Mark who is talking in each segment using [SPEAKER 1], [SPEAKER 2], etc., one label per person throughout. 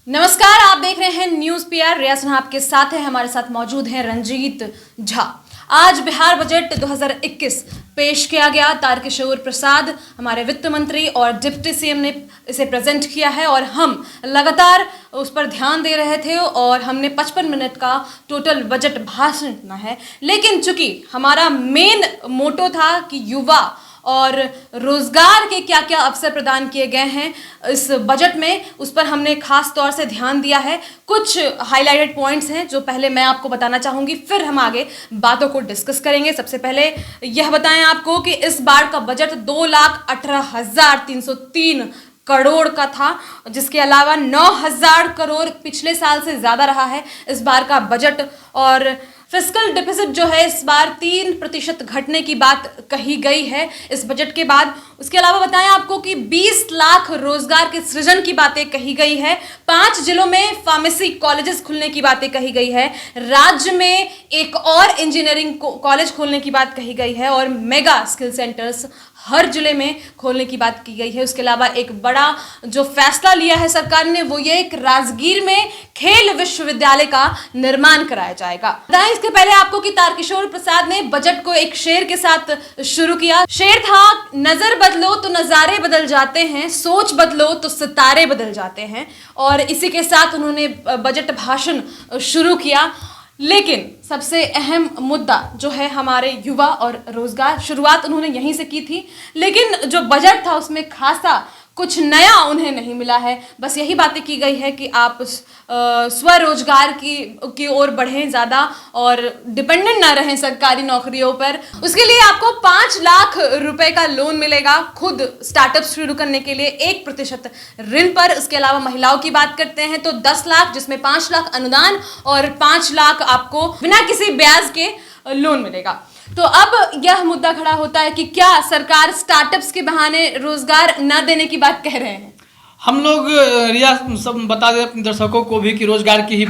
[SPEAKER 1] नमस्कार, आप देख रहे हैं न्यूज पीआर। रिया सिन्हा आपके साथ है, हमारे साथ मौजूद हैं रंजीत झा। आज बिहार बजट 2021 पेश किया गया। तारकिशोर प्रसाद हमारे वित्त मंत्री और डिप्टी सीएम ने इसे प्रेजेंट किया है और हम लगातार उस पर ध्यान दे रहे थे और हमने 55 मिनट का टोटल बजट भाषण सुना है। लेकिन चूंकि हमारा मेन मोटो था कि युवा और रोजगार के क्या क्या अवसर प्रदान किए गए हैं इस बजट में, उस पर हमने खास तौर से ध्यान दिया है। कुछ हाइलाइटेड पॉइंट्स हैं जो पहले मैं आपको बताना चाहूंगी, फिर हम आगे बातों को डिस्कस करेंगे। सबसे पहले यह बताएं आपको कि इस बार का बजट 2,18,303 करोड़ का था, जिसके अलावा 9,000 करोड़ पिछले साल से ज्यादा रहा है इस बार का बजट। और फिस्कल डिफिसिट जो है इस बार 3% घटने की बात कही गई है इस बजट के बाद। उसके अलावा बताएं आपको कि 20 लाख रोजगार के सृजन की बातें कही गई है। 5 जिलों में फार्मेसी कॉलेजेस खुलने की बातें कही गई है। राज्य में एक और इंजीनियरिंग कॉलेज खोलने की बात कही गई है और मेगा स्किल सेंटर्स हर जिले में खोलने की बात की गई है। उसके अलावा एक बड़ा जो फैसला लिया है सरकार ने वो ये एक राजगीर में खेल विश्वविद्यालय का निर्माण कराया जाएगा। बताएं इसके पहले आपको कि तारकिशोर प्रसाद ने बजट को एक शेर के साथ शुरू किया। शेर था, नजर बदलो तो नजारे बदल जाते हैं, सोच बदलो तो सितारे बदल जाते हैं। और इसी के साथ उन्होंने बजट भाषण शुरू किया। लेकिन सबसे अहम मुद्दा जो है हमारे युवा और रोजगार, शुरुआत उन्होंने यहीं से की थी। लेकिन जो बजट था उसमें खासा कुछ नया उन्हें नहीं मिला है। बस यही बातें की गई है कि आप स्वरोजगार की ओर बढ़ें ज़्यादा और डिपेंडेंट ना रहें सरकारी नौकरियों पर। उसके लिए आपको 5 लाख रुपए का लोन मिलेगा खुद स्टार्टअप शुरू करने के लिए 1% ऋण पर। उसके अलावा महिलाओं की बात करते हैं तो 10 लाख, जिसमें 5 लाख अनुदान और 5 लाख आपको बिना किसी ब्याज के लोन मिलेगा। तो अब यह मुद्दा खड़ा होता है कि क्या सरकार स्टार्टअप्स के बहाने रोजगार न देने की बात कह रहे हैं?
[SPEAKER 2] हम लोग रिया सब बता दें अपने दर्शकों को भी कि रोजगार की ही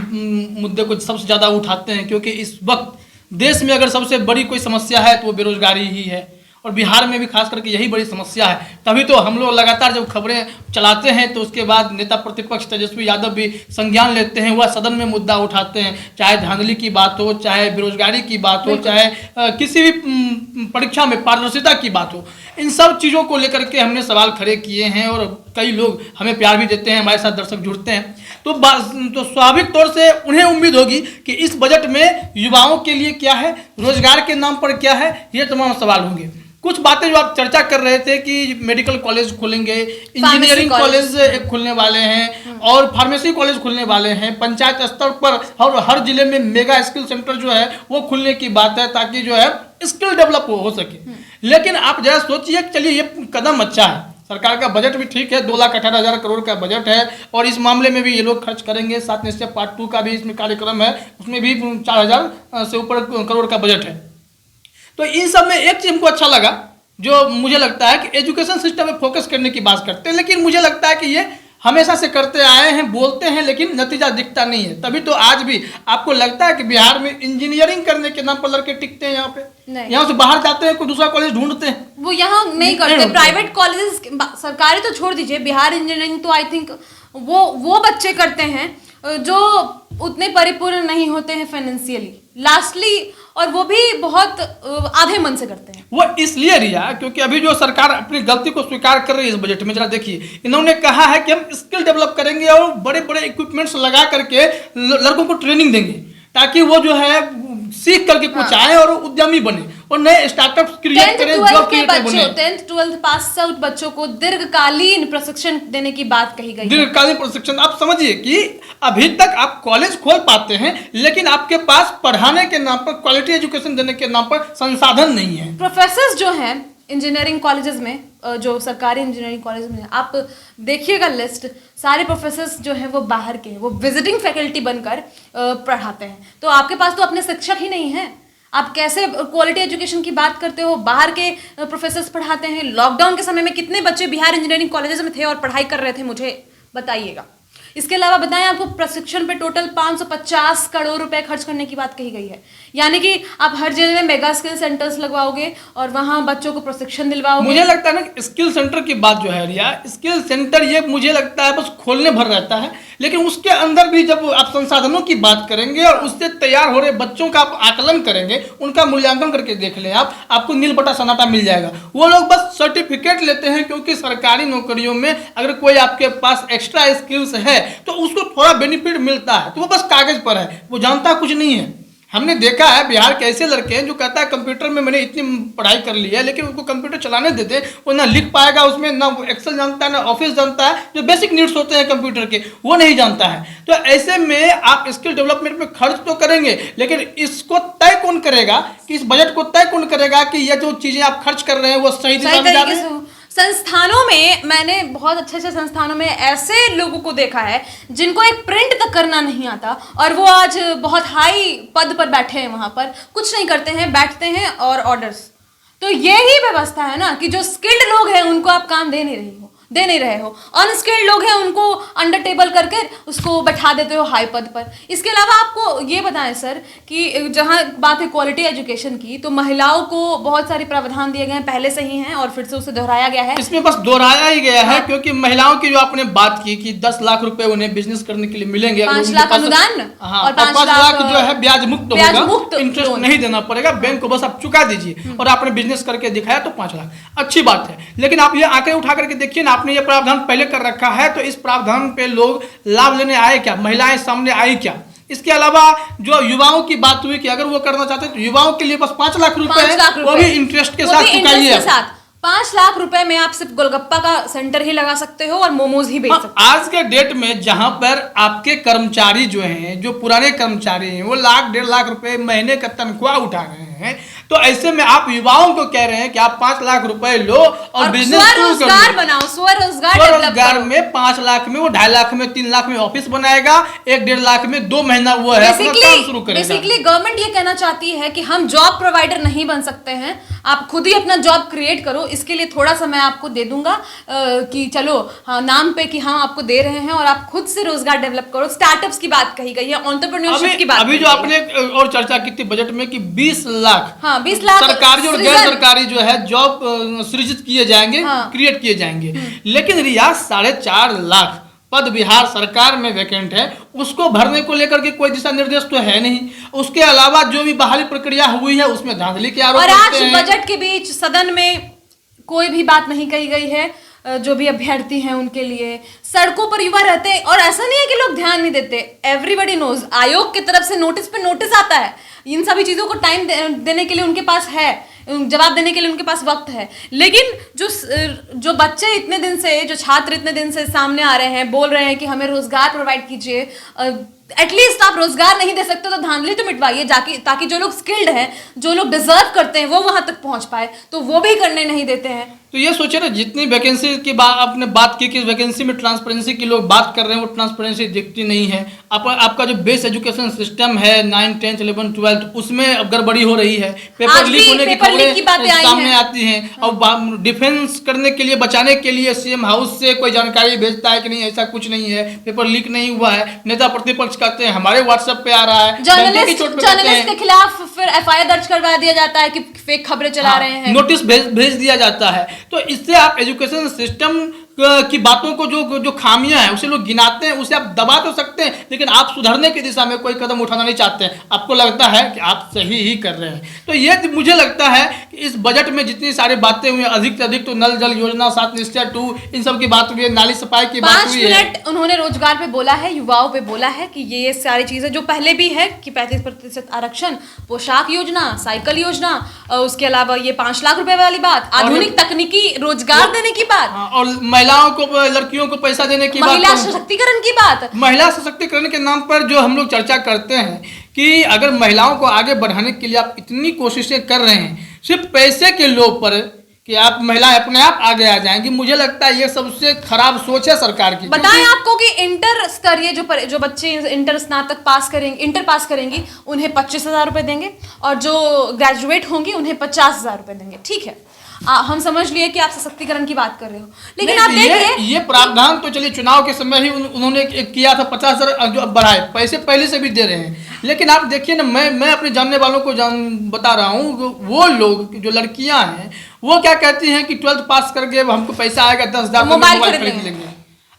[SPEAKER 2] मुद्दे को सबसे ज़्यादा उठाते हैं, क्योंकि इस वक्त देश में अगर सबसे बड़ी कोई समस्या है तो वो बेरोजगारी ही है और बिहार में भी खास करके यही बड़ी समस्या है। तभी तो हम लोग लगातार जब खबरें चलाते हैं तो उसके बाद नेता प्रतिपक्ष तेजस्वी यादव भी संज्ञान लेते हैं, वह सदन में मुद्दा उठाते हैं। चाहे धांधली की बात हो, चाहे बेरोजगारी की बात हो, चाहे किसी भी परीक्षा में पारदर्शिता की बात हो, इन सब चीज़ों को लेकर के हमने सवाल खड़े किए हैं और कई लोग हमें प्यार भी देते हैं, हमारे साथ दर्शक जुड़ते हैं। तो स्वाभाविक तौर से उन्हें उम्मीद होगी कि इस बजट में युवाओं के लिए क्या है, रोजगार के नाम पर क्या है, ये तमाम सवाल होंगे। कुछ बातें जो आप चर्चा कर रहे थे कि मेडिकल कॉलेज खुलेंगे, इंजीनियरिंग कॉलेज एक खुलने वाले हैं और फार्मेसी कॉलेज खुलने वाले हैं। पंचायत स्तर पर और हर जिले में मेगा स्किल सेंटर जो है वो खुलने की बात है, ताकि जो है स्किल डेवलप हो सके। लेकिन आप जरा सोचिए, चलिए ये कदम अच्छा है, सरकार का बजट भी ठीक है, 2,18,000 करोड़ का बजट है और इस मामले में भी ये लोग खर्च करेंगे। 7 निश्चय पार्ट 2 का भी इसमें कार्यक्रम है, उसमें भी 4,000 से ऊपर करोड़ का बजट है। तो इन सब में एक चीज हमको अच्छा लगा, जो मुझे लगता है कि एजुकेशन सिस्टम में फोकस करने की बात करते हैं, लेकिन मुझे लगता है कि ये हमेशा से करते आए हैं, बोलते हैं, लेकिन नतीजा दिखता नहीं है। तभी तो आज भी आपको लगता है कि बिहार में इंजीनियरिंग करने के नाम पर लड़के टिकते हैं, यहाँ पे यहाँ से बाहर जाते हैं, कोई दूसरा कॉलेज ढूंढते हैं,
[SPEAKER 1] वो यहाँ नहीं करते। प्राइवेट कॉलेजेस सरकारी तो छोड़ दीजिए, बिहार इंजीनियरिंग तो आई थिंक वो बच्चे करते हैं जो उतने परिपूर्ण नहीं होते हैं फाइनेंशियली, लास्टली, और वो भी बहुत आधे मन से करते हैं।
[SPEAKER 2] वो इसलिए रिया क्योंकि अभी जो सरकार अपनी गलती को स्वीकार कर रही है इस बजट में, जरा देखिए, इन्होंने कहा है कि हम स्किल डेवलप करेंगे और बड़े बड़े इक्विपमेंट्स लगा करके लड़कों को ट्रेनिंग देंगे, ताकि वो जो है सीख करके कुछ आए और उद्यमी बने और नए स्टार्टअप क्रिएट करें, जॉब क्रिएटर बने।
[SPEAKER 1] 10th 12th पास आउट बच्चों को दीर्घकालीन प्रशिक्षण देने की बात कही गई।
[SPEAKER 2] दीर्घकालीन प्रशिक्षण, आप समझिए कि अभी तक आप कॉलेज खोल पाते हैं, लेकिन आपके पास पढ़ाने के नाम पर, क्वालिटी एजुकेशन देने के नाम पर संसाधन नहीं है।
[SPEAKER 1] प्रोफेसर्स जो हैं इंजीनियरिंग कॉलेजेस में, जो सरकारी इंजीनियरिंग कॉलेज में, आप देखिएगा लिस्ट, सारे प्रोफेसर्स जो हैं वो बाहर के हैं, वो विजिटिंग फैकल्टी बनकर पढ़ाते हैं। तो आपके पास तो अपने शिक्षक ही नहीं है, आप कैसे क्वालिटी एजुकेशन की बात करते हो? बाहर के प्रोफेसर्स पढ़ाते हैं। लॉकडाउन के समय में कितने बच्चे बिहार इंजीनियरिंग कॉलेजेस में थे और पढ़ाई कर रहे थे, मुझे बताइएगा। इसके अलावा बताएं, आपको प्रशिक्षण पे टोटल 550 करोड़ रुपए खर्च करने की बात कही गई है। यानी कि आप हर जिले में मेगा स्किल सेंटर्स लगवाओगे और वहां बच्चों को प्रशिक्षण दिलवाओगे।
[SPEAKER 2] मुझे लगता है ना स्किल सेंटर की बात जो है रिया, स्किल सेंटर ये मुझे लगता है बस खोलने भर रहता है, लेकिन उसके अंदर भी जब आप संसाधनों की बात करेंगे और उससे तैयार हो रहे बच्चों का आप आकलन करेंगे, उनका मूल्यांकन करके देख लें आपको नील बटा सन्नाटा मिल जाएगा। वो लोग बस सर्टिफिकेट लेते हैं, क्योंकि सरकारी नौकरियों में अगर कोई आपके पास एक्स्ट्रा स्किल्स है तो उसको थोड़ा बेनिफिट मिलता है, तो वो बस कागज पर है, वो जानता कुछ नहीं है। हमने देखा है बिहार के ऐसे लड़के हैं जो कहता है कंप्यूटर में मैंने इतनी पढ़ाई कर ली है, लेकिन उसको कंप्यूटर चलाने देते वो ना लिख पाएगा उसमें, ना एक्सेल जानता है, ना ऑफिस जानता है, जो बेसिक नीड्स होते हैं कंप्यूटर के वो नहीं जानता है। तो ऐसे में आप स्किल डेवलपमेंट में खर्च तो करेंगे, लेकिन इसको तय कौन करेगा कि इस बजट को तय कौन करेगा कि ये जो चीजें आप खर्च कर रहे हैं वो सही दिशा में जा रहे हैं।
[SPEAKER 1] संस्थानों में मैंने बहुत अच्छे संस्थानों में ऐसे लोगों को देखा है जिनको एक प्रिंट तक करना नहीं आता और वो आज बहुत हाई पद पर बैठे हैं, वहां पर कुछ नहीं करते हैं, बैठते हैं और ऑर्डर्स। तो यही व्यवस्था है ना कि जो स्किल्ड लोग हैं उनको आप काम दे नहीं रहे हो, अनस्किल्ड लोग हैं उनको अंडर टेबल करके उसको बैठा देते हो हाई पद पर। इसके अलावा आपको ये बताएं सर कि जहां बात है क्वालिटी एजुकेशन की, तो महिलाओं को बहुत सारे प्रावधान दिए गए हैं, पहले से ही हैं और फिर से उसे दोहराया गया है।
[SPEAKER 2] इसमें बस दोहराया ही गया है, क्योंकि महिलाओं की जो आपने बात की कि 10 लाख रुपए उन्हें बिजनेस करने के लिए मिलेंगे,
[SPEAKER 1] 5 लाख अनुदान और
[SPEAKER 2] 5 लाख जो है ब्याज मुक्त होगा, इंटरेस्ट नहीं देना पड़ेगा, बैंक को बस आप चुका दीजिए और आपने बिजनेस करके दिखाया तो 5 लाख, अच्छी बात है। लेकिन आप ये आंकड़े उठा करके देखिए ना, आपने ये प्रावधान पहले कर रखा है, तो इस प्रावधान पे लोग लाभ लेने आए क्या, महिलाएं सामने आई क्या? इसके अलावा जो युवाओं की बात हुई कि अगर वो करना चाहते हैं तो युवाओं के लिए बस 5 लाख रुपए वो भी इंटरेस्ट के साथ चुकाइए।
[SPEAKER 1] 5 लाख रुपए में आप सिर्फ गोलगप्पा का सेंटर ही लगा सकते हो और मोमोज ही बेच सकते हो।
[SPEAKER 2] आज के डेट में जहां पर आपके कर्मचारी जो हैं, जो पुराने कर्मचारी हैं, वो 1.5 लाख रुपए महीने का तनख्वाह उठा रहे हैं, तो ऐसे में आप युवाओं को कह रहे हैं कि आप 5 लाख रुपए लो और बिजनेस
[SPEAKER 1] स्वरोजगार बनाओ,
[SPEAKER 2] स्वरोजगार में 5 लाख में वो 2.5 लाख में 3 लाख में ऑफिस बनाएगा, 1-1.5 लाख में 2 महीना वो है अपना काम शुरू करेगा।
[SPEAKER 1] बेसिकली गवर्नमेंट ये कहना चाहती है कि हम जॉब प्रोवाइडर नहीं बन सकते हैं, आप खुद ही अपना जॉब क्रिएट करो, इसके लिए थोड़ा सा मैं आपको दे दूंगा कि चलो हाँ नाम पे कि हाँ आपको दे रहे हैं और आप खुद से रोजगार डेवलप करो। स्टार्टअप्स की बात कही गई है, एंटरप्रेन्योरशिप की बात
[SPEAKER 2] अभी जो आपने और चर्चा की थी बजट में कि 20 लाख,
[SPEAKER 1] हाँ 20 लाख
[SPEAKER 2] सरकारी और गैर सरकारी जो है जॉब सृजित किए जाएंगे, क्रिएट किए जाएंगे। लेकिन रिया 4.5 लाख पद बिहार सरकार में वैकेंट है, उसको भरने को लेकर के कोई दिशा निर्देश तो है नहीं। उसके अलावा जो भी बहाली प्रक्रिया हुई है उसमें धांधली के आरोप
[SPEAKER 1] और आज बजट के बीच सदन में कोई भी बात नहीं कही गई है जो भी अभ्यर्थी हैं उनके लिए। सड़कों पर युवा रहते हैं और ऐसा नहीं है कि लोग ध्यान नहीं देते, एवरीबडी नोज, आयोग की तरफ से नोटिस पे नोटिस आता है, इन सभी चीजों को टाइम देने के लिए उनके पास है, जवाब देने के लिए उनके पास वक्त है। लेकिन जो बच्चे इतने दिन से, जो छात्र इतने दिन से सामने आ रहे हैं, बोल रहे हैं कि हमें रोजगार प्रोवाइड कीजिए, एटलीस्ट आप रोजगार नहीं दे सकते तो धांधली तो मिटवाइए, ताकि जो लोग स्किल्ड हैं, जो लोग डिजर्व करते हैं वो वहां तक पहुंच पाए, तो वो भी करने नहीं देते हैं।
[SPEAKER 2] तो ये सोचे ना, जितनी वैकेंसी की आपने बात की कि वैकेंसी में ट्रांसपेरेंसी की लोग बात कर रहे हैं, वो ट्रांसपेरेंसी दिखती नहीं है। आपका जो बेस एजुकेशन सिस्टम है 9, 10, 11, 12 उसमें अब गड़बड़ी हो रही है, पेपर लीक होने की खबरें सामने आती हैं। और डिफेंस करने के लिए, बचाने के लिए सीएम हाउस से कोई जानकारी भेजता है कि नहीं ऐसा कुछ नहीं है, पेपर लीक नहीं हुआ है, नेता प्रतिपक्ष कहते हैं हमारे व्हाट्सएप पे आ रहा है,
[SPEAKER 1] जर्नलिस्ट के खिलाफ फिर एफआईआर दर्ज करवा दिया जाता है कि फेक खबरें चला रहे हैं,
[SPEAKER 2] नोटिस भेज दिया जाता है। तो इससे आप एजुकेशन सिस्टम की बातों को जो खामियां हैं उसे लोग गिनाते हैं, उसे आप दबा तो सकते हैं, लेकिन आप सुधरने की दिशा में कोई कदम उठाना नहीं चाहते हैं। आपको लगता है कि आप सही ही कर रहे हैं। तो ये मुझे लगता है कि इस बजट में जितनी सारी बातें हुई, अधिक से अधिक तो नल जल योजना, 7 निश्चय 2, इन सब की बात हुई है, नाली सफाई की बात हुई है।
[SPEAKER 1] 5 मिनट उन्होंने रोजगार पे बोला है, युवाओं पे बोला है कि ये सारी चीजें जो पहले भी है कि 35% आरक्षण, पोशाक योजना, साइकिल योजना, उसके अलावा ये 5 लाख रुपए वाली बात, आधुनिक तकनीकी रोजगार देने की बात,
[SPEAKER 2] और महिलाओं को, लड़कियों को पैसा देने की बात,
[SPEAKER 1] महिला सशक्तिकरण की बात।
[SPEAKER 2] महिला सशक्तिकरण के नाम पर जो हम लोग चर्चा करते हैं कि अगर महिलाओं को आगे बढ़ाने के लिए आप इतनी कोशिशें कर रहे हैं सिर्फ पैसे के लोभ पर कि आप महिलाएं अपने आप आगे आ जाएंगी, मुझे लगता है ये सबसे खराब सोच है सरकार की।
[SPEAKER 1] बताएं आपको कि इंटर स्तरीय जो बच्चे इंटर स्नातक पास करेंगे, इंटर पास करेंगी, उन्हें 25,000 रुपए देंगे और जो ग्रेजुएट होंगी उन्हें 50,000 रुपए देंगे। ठीक है, हम समझ लिए कि आप सशक्तिकरण की बात कर रहे हो, लेकिन आप देखिए
[SPEAKER 2] ये प्रावधान तो चलिए चुनाव के समय ही उन्होंने किया था, 50,000 जो अब बढ़ाए, पैसे पहले से भी दे रहे हैं। लेकिन आप देखिए ना, मैं अपने जानने वालों को बता रहा हूँ, वो लोग जो लड़कियां हैं वो क्या कहती हैं कि 12th पास करके हमको पैसा आएगा 10,000
[SPEAKER 1] मोबाइल खरीद लेंगे।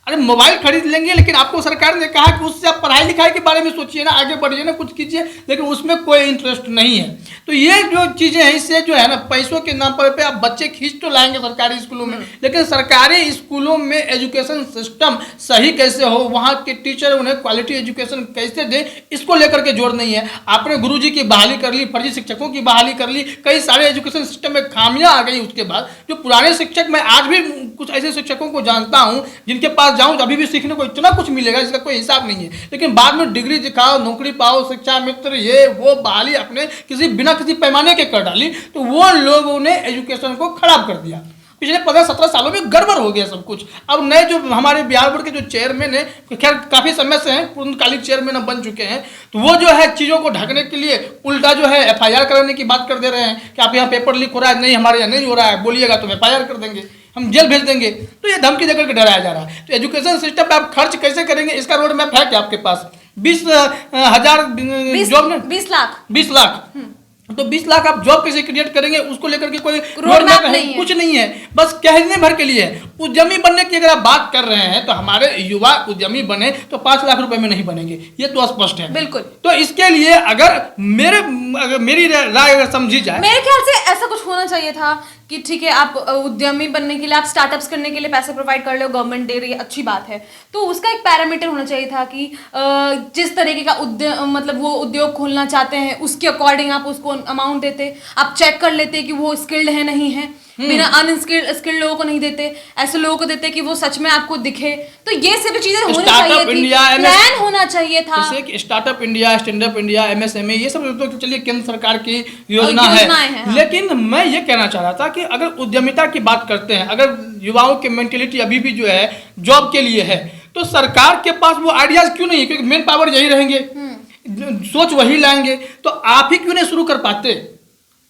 [SPEAKER 2] अरे मोबाइल खरीद लेंगे, लेकिन आपको सरकार ने कहा कि उससे आप पढ़ाई लिखाई के बारे में सोचिए ना, आगे बढ़िए ना, कुछ कीजिए, लेकिन उसमें कोई इंटरेस्ट नहीं है। तो ये जो चीज़ें हैं, इससे जो है ना, पैसों के नाम पर आप बच्चे खींच तो लाएंगे सरकारी स्कूलों में, लेकिन सरकारी स्कूलों में एजुकेशन सिस्टम सही कैसे हो, वहाँ के टीचर उन्हें क्वालिटी एजुकेशन कैसे दें, इसको लेकर के जोर नहीं है। आपने गुरुजी की बहाली कर ली, फर्जी शिक्षकों की बहाली कर ली, कई सारे एजुकेशन सिस्टम में खामियां आ गई। उसके बाद जो पुराने शिक्षक, मैं आज भी कुछ ऐसे शिक्षकों को जानता हूँ जिनके पास जाऊं तो अभी भी सीखने को इतना कुछ मिलेगा जिसका कोई हिसाब नहीं है, लेकिन बाद में डिग्री दिखाओ, नौकरी पाओ, शिक्षा मित्र, ये वो बहाली अपने बिना किसी पैमाने के कर डाली, तो वो लोगों ने एजुकेशन को खराब कर दिया। पिछले 15-17 सालों में गड़बड़ हो गया सब कुछ। अब नए जो हमारे बिहार बोर्ड के जो चेयरमैन है, खैर काफी समय से हैं, पूर्णकालिक चेयरमैन बन चुके हैं, तो वो जो है चीजों को ढकने के लिए उल्टा जो है FIR कराने की बात कर दे रहे हैं कि आप यहाँ पेपर लीक हो रहा है, नहीं हमारे यहाँ नहीं हो रहा है, बोलिएगा तो FIR कर देंगे, हम जेल भेज देंगे। तो ये धमकी देकर के डराया जा रहा है। तो एजुकेशन सिस्टम पे आप खर्च कैसे करेंगे, इसका रोड मैप है क्या आपके पास? 20,000 जॉब में 20 लाख, तो 20 लाख आप जॉब कैसे क्रिएट करेंगे, उसको लेकर के कोई रोड मैप है? कुछ नहीं है, बस कहने भर के लिए है। उद्यमी बनने की अगर आप बात कर रहे हैं तो हमारे युवा उद्यमी बने तो 5 लाख रुपए में नहीं बनेंगे, ये तो स्पष्ट है।
[SPEAKER 1] बिल्कुल।
[SPEAKER 2] तो इसके लिए अगर मेरी राय अगर समझी जाए,
[SPEAKER 1] मेरे ख्याल से ऐसा कुछ होना चाहिए था कि ठीक है, आप उद्यमी बनने के लिए, आप स्टार्टअप्स करने के लिए पैसे प्रोवाइड कर लो, गवर्नमेंट दे रही है, अच्छी बात है। तो उसका एक पैरामीटर होना चाहिए था कि जिस तरीके का मतलब वो उद्योग खोलना चाहते हैं उसके अकॉर्डिंग आप उसको अमाउंट देते, आप चेक कर लेते कि वो स्किल्ड है नहीं है, बिना अनस्किल्ड लोगों को नहीं देते, ऐसे लोगों को देते कि वो सच में आपको दिखे। तो ये सभी चीजें होनी चाहिए थी, प्लान होना चाहिए था।
[SPEAKER 2] जैसे कि startup India, stand up India, MSME, ये सब तो चलिए केंद्र सरकार की योजना है।
[SPEAKER 1] हाँ।
[SPEAKER 2] लेकिन मैं ये कहना चाह रहा था कि अगर उद्यमिता की बात करते हैं, अगर युवाओं की मेंटेलिटी अभी भी जो है जॉब के लिए है, तो सरकार के पास वो आइडियाज क्यों नहीं है? क्योंकि मेन पावर यही रहेंगे, सोच वही लाएंगे, तो आप ही क्यों नहीं शुरू कर पाते?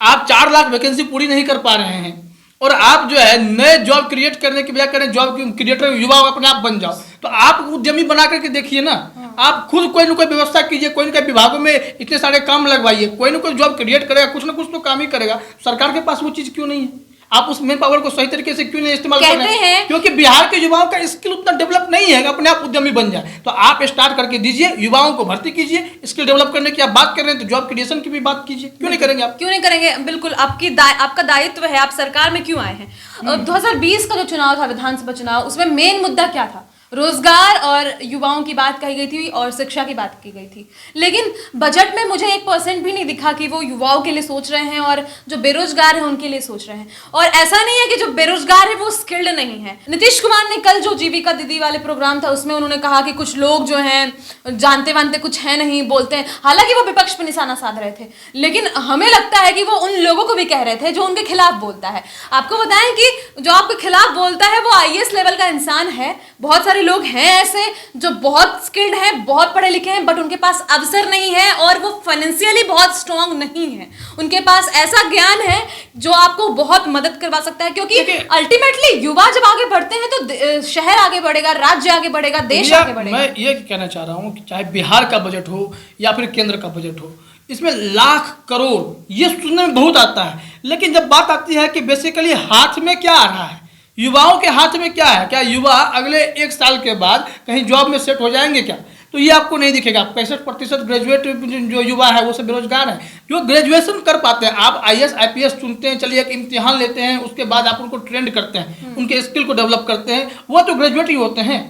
[SPEAKER 2] आप 4 लाख वैकेंसी पूरी नहीं कर पा रहे हैं और आप जो है नए जॉब क्रिएट करने की बजाय करें जॉब क्रिएटर युवा अपने आप बन जाओ। तो आप उद्यमी बना करके देखिए ना, आप खुद कोई ना कोई व्यवस्था कीजिए, कोई ना कोई विभागों में इतने सारे काम लगवाइए, कोई ना कोई जॉब क्रिएट करेगा, कुछ ना कुछ तो काम ही करेगा। सरकार के पास वो चीज़ क्यों नहीं है? आप उस मेन पावर को सही तरीके से क्यों नहीं इस्तेमाल कर रहे हैं? क्योंकि बिहार के युवाओं का स्किल उतना डेवलप नहीं है कि अपने आप उद्यमी बन जाए। तो आप स्टार्ट करके दीजिए, युवाओं को भर्ती कीजिए, स्किल डेवलप करने की आप बात कर रहे हैं तो जॉब क्रिएशन की भी बात कीजिए। क्यों नहीं करेंगे आप?
[SPEAKER 1] क्यों नहीं करेंगे? बिल्कुल, आपका दायित्व है, आप सरकार में क्यों आए हैं। 2020 का जो चुनाव था, विधानसभा चुनाव, उसमें मेन मुद्दा क्या था? रोजगार और युवाओं की बात कही गई थी और शिक्षा की बात की गई थी, लेकिन बजट में मुझे 1% भी नहीं दिखा कि वो युवाओं के लिए सोच रहे हैं और जो बेरोजगार है उनके लिए सोच रहे हैं। और ऐसा नहीं है कि जो बेरोजगार है वो स्किल्ड नहीं है। नीतीश कुमार ने कल जो जीविका दीदी वाले प्रोग्राम था उसमें उन्होंने कहा कि कुछ लोग जो हैं जानते वानते कुछ है नहीं, बोलते हैं। हालांकि वो विपक्ष पर निशाना साध रहे थे, लेकिन हमें लगता है कि वो उन लोगों को भी कह रहे थे जो उनके खिलाफ बोलता है। आपको बताएं कि जो आपके खिलाफ बोलता है वो IAS लेवल का इंसान है। बहुत सारे लोग हैं ऐसे जो बहुत स्किल्ड हैं, बहुत पढ़े लिखे हैं, बट उनके पास अवसर नहीं है और वो फाइनेंशियली बहुत स्ट्रांग नहीं है। उनके पास ऐसा ज्ञान है जो आपको बहुत मदद करवा सकता है, क्योंकि अल्टीमेटली युवा जब आगे बढ़ते हैं तो शहर आगे बढ़ेगा, राज्य आगे बढ़ेगा, देश आगे बढ़ेगा।
[SPEAKER 2] मैं ये कहना चाह रहा हूँ कि चाहे बिहार का बजट हो या फिर केंद्र का बजट हो, इसमें लाख करोड़ ये सुनने में बहुत आता है, लेकिन जब बात आती है कि बेसिकली हाथ में क्या आ रहा है, युवाओं के हाथ में क्या है, क्या युवा अगले 1 साल के बाद कहीं जॉब में सेट हो जाएंगे क्या? तो ये आपको नहीं दिखेगा। 65% ग्रेजुएट जो युवा है वो सब बेरोजगार है। जो ग्रेजुएशन कर पाते हैं, आप IAS IPS चुनते हैं, चलिए एक इम्तिहान लेते हैं, उसके बाद आप उनको ट्रेंड करते हैं, उनके स्किल को डेवलप करते हैं, वो तो ग्रेजुएट ही होते हैं।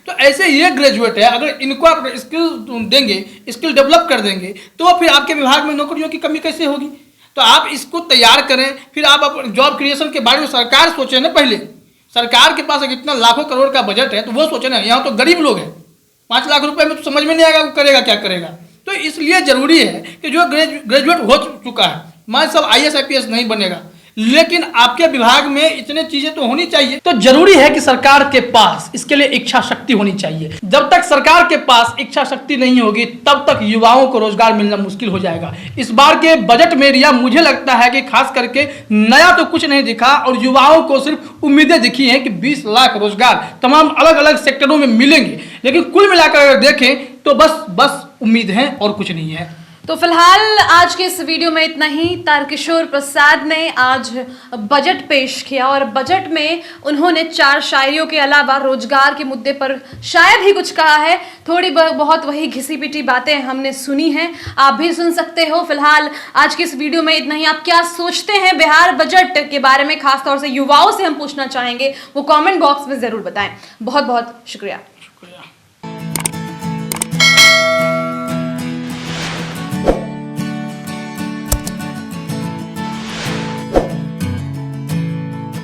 [SPEAKER 2] तो ऐसे ये ग्रेजुएट है, अगर इनको आप स्किल देंगे, स्किल डेवलप कर देंगे, तो फिर आपके विभाग में नौकरियों की कमी कैसे होगी? तो आप इसको तैयार करें, फिर आप जॉब क्रिएशन के बारे में सरकार सोचे ना। पहले सरकार के पास इतना लाखों करोड़ का बजट है तो वो सोचे ना, यहाँ तो गरीब लोग हैं, 5 लाख रुपए में तो समझ में नहीं आएगा वो करेगा क्या करेगा। तो इसलिए जरूरी है कि जो ग्रेजुएट हो चुका है, मान सब IAS IPS नहीं बनेगा, लेकिन आपके विभाग में इतने चीजें तो होनी चाहिए। तो जरूरी है कि सरकार के पास इसके लिए इच्छा शक्ति होनी चाहिए। जब तक सरकार के पास इच्छा शक्ति नहीं होगी तब तक युवाओं को रोजगार मिलना मुश्किल हो जाएगा। इस बार के बजट में रिया मुझे लगता है कि खास करके नया तो कुछ नहीं दिखा और युवाओं को सिर्फ उम्मीदें दिखी हैं कि 20 लाख रोजगार तमाम अलग अलग सेक्टरों में मिलेंगे, लेकिन कुल मिलाकर अगर देखें तो बस उम्मीद है और कुछ नहीं है।
[SPEAKER 1] तो फिलहाल आज के इस वीडियो में इतना ही। तारकिशोर प्रसाद ने आज बजट पेश किया और बजट में उन्होंने 4 शायरियों के अलावा रोजगार के मुद्दे पर शायद ही कुछ कहा है। थोड़ी बहुत वही घिसी पिटी बातें हमने सुनी हैं, आप भी सुन सकते हो। फिलहाल आज की इस वीडियो में इतना ही। आप क्या सोचते हैं बिहार बजट के बारे में, खासतौर से युवाओं से हम पूछना चाहेंगे, वो कॉमेंट बॉक्स में जरूर बताएं। बहुत बहुत शुक्रिया।